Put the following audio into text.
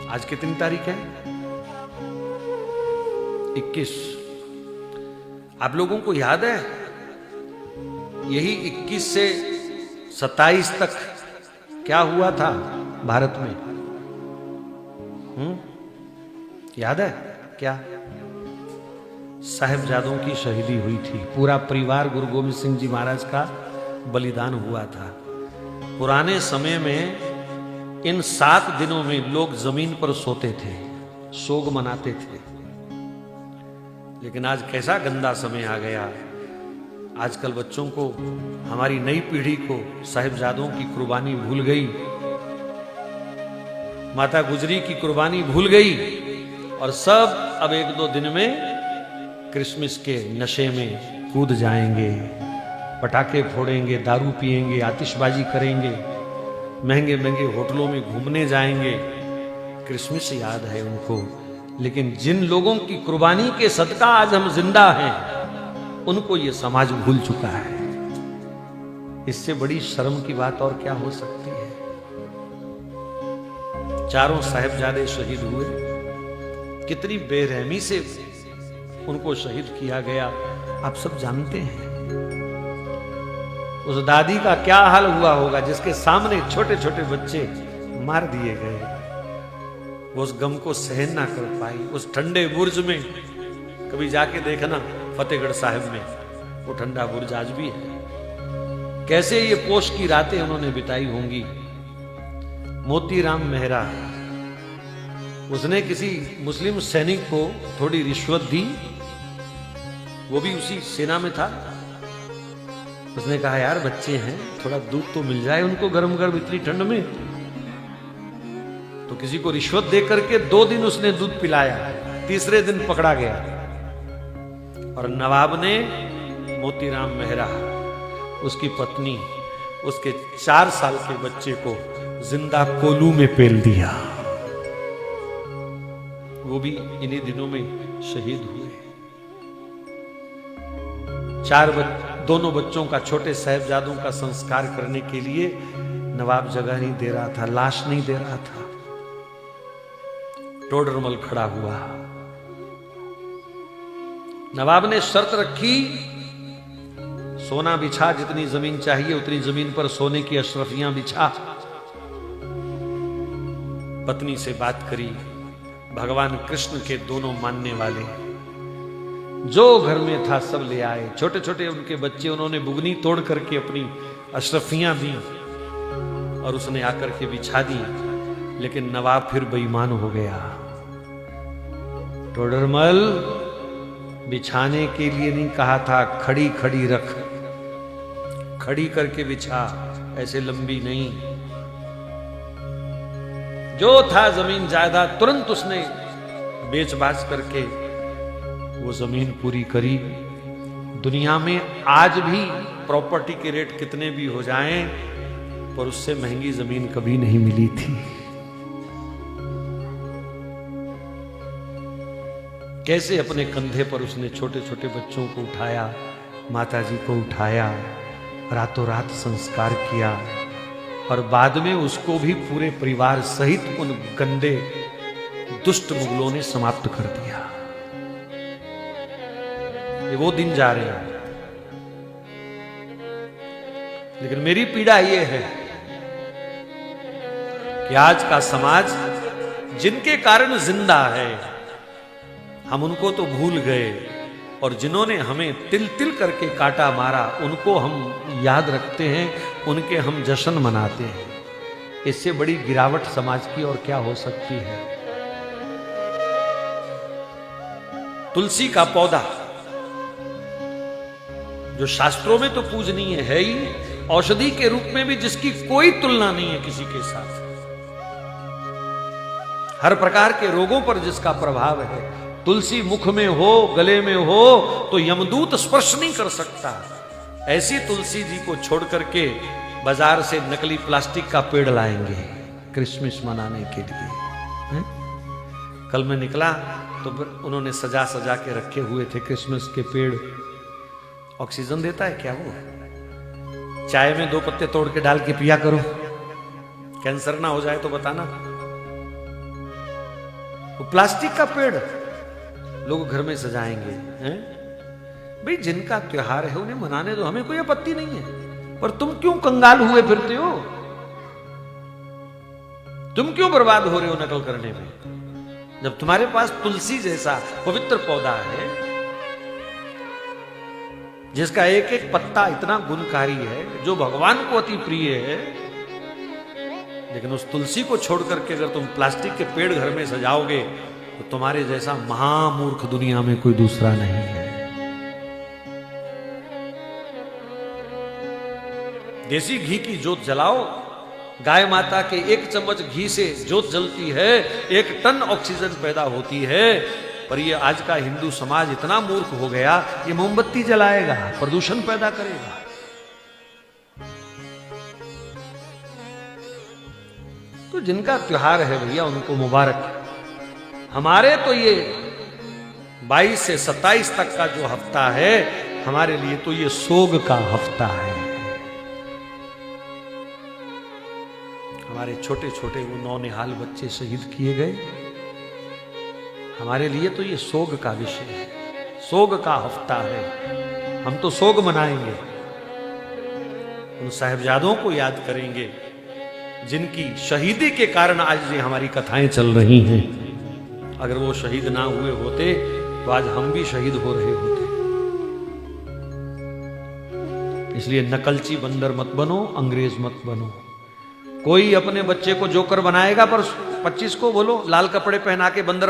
आज कितनी तारीख है? 21। आप लोगों को याद है यही 21 से 27 तक क्या हुआ था भारत में? याद है क्या? साहिबजादों की शहीदी हुई थी। पूरा परिवार गुरु गोविंद सिंह जी महाराज का बलिदान हुआ था। पुराने समय में इन 7 दिनों में लोग जमीन पर सोते थे, शोक मनाते थे। लेकिन आज कैसा गंदा समय आ गया। आजकल बच्चों को, हमारी नई पीढ़ी को साहिबजादों की कुर्बानी भूल गई, माता गुजरी की कुर्बानी भूल गई और सब अब 1-2 दिन में क्रिसमस के नशे में कूद जाएंगे, पटाखे फोड़ेंगे, दारू पिएंगे, आतिशबाजी करेंगे, महंगे महंगे होटलों में घूमने जाएंगे। क्रिसमस याद है उनको, लेकिन जिन लोगों की कुर्बानी के सदका आज हम जिंदा हैं, उनको ये समाज भूल चुका है। इससे बड़ी शर्म की बात और क्या हो सकती है। चारों साहिबजादे शहीद हुए, कितनी बेरहमी से उनको शहीद किया गया आप सब जानते हैं। उस दादी का क्या हाल हुआ होगा जिसके सामने छोटे छोटे बच्चे मार दिए गए। वो उस गम को सहन ना कर पाई। उस ठंडे बुर्ज में कभी जाके देखना, फतेहगढ़ साहिब में वो ठंडा बुर्ज आज भी है। कैसे ये पोष की रातें उन्होंने बिताई होंगी। मोतीराम मेहरा, उसने किसी मुस्लिम सैनिक को थोड़ी रिश्वत दी, वो भी उसी सेना में था। उसने कहा यार बच्चे हैं, थोड़ा दूध तो मिल जाए उनको गरम गरम इतनी ठंड में। तो किसी को रिश्वत दे करके 2 दिन उसने दूध पिलाया, तीसरे दिन पकड़ा गया और नवाब ने मोतीराम मेहरा, उसकी पत्नी, उसके 4 साल के बच्चे को जिंदा कोलू में पेल दिया। वो भी इन्हीं दिनों में शहीद हुए। दोनों बच्चों का, छोटे साहिबजादों का संस्कार करने के लिए नवाब जगह नहीं दे रहा था, लाश नहीं दे रहा था। टोडरमल खड़ा हुआ। नवाब ने शर्त रखी, सोना बिछा, जितनी जमीन चाहिए उतनी जमीन पर सोने की अशरफियां बिछा। पत्नी से बात करी, भगवान कृष्ण के दोनों मानने वाले जो घर में था सब ले आए। छोटे छोटे उनके बच्चे, उन्होंने बुगनी तोड़ करके अपनी अशरफियां दी और उसने आकर के बिछा दी। लेकिन नवाब फिर बेईमान हो गया। टोडरमल, बिछाने के लिए नहीं कहा था, खड़ी खड़ी रख, खड़ी करके बिछा, ऐसे लंबी नहीं। जो था जमीन जायदाद तुरंत उसने बेच बाच करके वो जमीन पूरी करी। दुनिया में आज भी प्रॉपर्टी के रेट कितने भी हो जाएं, पर उससे महंगी जमीन कभी नहीं मिली थी। कैसे अपने कंधे पर उसने छोटे छोटे बच्चों को उठाया, माताजी को उठाया, रातों रात संस्कार किया और बाद में उसको भी पूरे परिवार सहित उन गंदे दुष्ट मुगलों ने समाप्त कर दिया। ये वो दिन जा रहे हैं। लेकिन मेरी पीड़ा ये है कि आज का समाज जिनके कारण जिंदा है, हम उनको तो भूल गए, और जिन्होंने हमें तिल तिल करके काटा मारा उनको हम याद रखते हैं, उनके हम जश्न मनाते हैं। इससे बड़ी गिरावट समाज की और क्या हो सकती है। तुलसी का पौधा जो शास्त्रों में तो पूजनीय है ही, औषधि के रूप में भी जिसकी कोई तुलना नहीं है किसी के साथ, हर प्रकार के रोगों पर जिसका प्रभाव है। तुलसी मुख में हो, गले में हो तो यमदूत स्पर्श नहीं कर सकता। ऐसी तुलसी जी को छोड़ करके बाजार से नकली प्लास्टिक का पेड़ लाएंगे क्रिसमस मनाने के लिए। कल मैं निकला तो उन्होंने सजा सजा के रखे हुए थे क्रिसमस के पेड़। ऑक्सीजन देता है क्या वो? चाय में 2 पत्ते तोड़ के डाल के पिया करो, कैंसर ना हो जाए तो बताना। वो प्लास्टिक का पेड़ लोग घर में सजाएंगे हैं? भाई जिनका त्योहार है उन्हें मनाने दो, हमें कोई आपत्ति नहीं है। पर तुम क्यों कंगाल हुए फिरते हो? तुम क्यों बर्बाद हो रहे हो नकल करने में? जब तुम्हारे पास तुलसी जैसा पवित्र पौधा है जिसका एक एक पत्ता इतना गुणकारी है, जो भगवान को अति प्रिय है, लेकिन उस तुलसी को छोड़ करके अगर तुम प्लास्टिक के पेड़ घर में सजाओगे तो तुम्हारे जैसा महामूर्ख दुनिया में कोई दूसरा नहीं है। देसी घी की जोत जलाओ, गाय माता के एक चम्मच घी से जोत जलती है, 1 टन ऑक्सीजन पैदा होती है। पर ये आज का हिंदू समाज इतना मूर्ख हो गया, ये मोमबत्ती जलाएगा, प्रदूषण पैदा करेगा। तो जिनका त्योहार है भैया उनको मुबारक। हमारे तो ये 22 से 27 तक का जो हफ्ता है, हमारे लिए तो ये सोग का हफ्ता है। हमारे छोटे छोटे वो नौनिहाल बच्चे शहीद किए गए, हमारे लिए तो ये सोग का विषय है, सोग का हफ्ता है। हम तो सोग मनाएंगे, उन साहिबजादों को याद करेंगे जिनकी शहीदी के कारण आज ये हमारी कथाएं चल रही हैं। अगर वो शहीद ना हुए होते तो आज हम भी शहीद हो रहे होते। इसलिए नकलची बंदर मत बनो, अंग्रेज मत बनो। कोई अपने बच्चे को जोकर बनाएगा पर 25 को बोलो लाल कपड़े पहना के बंदर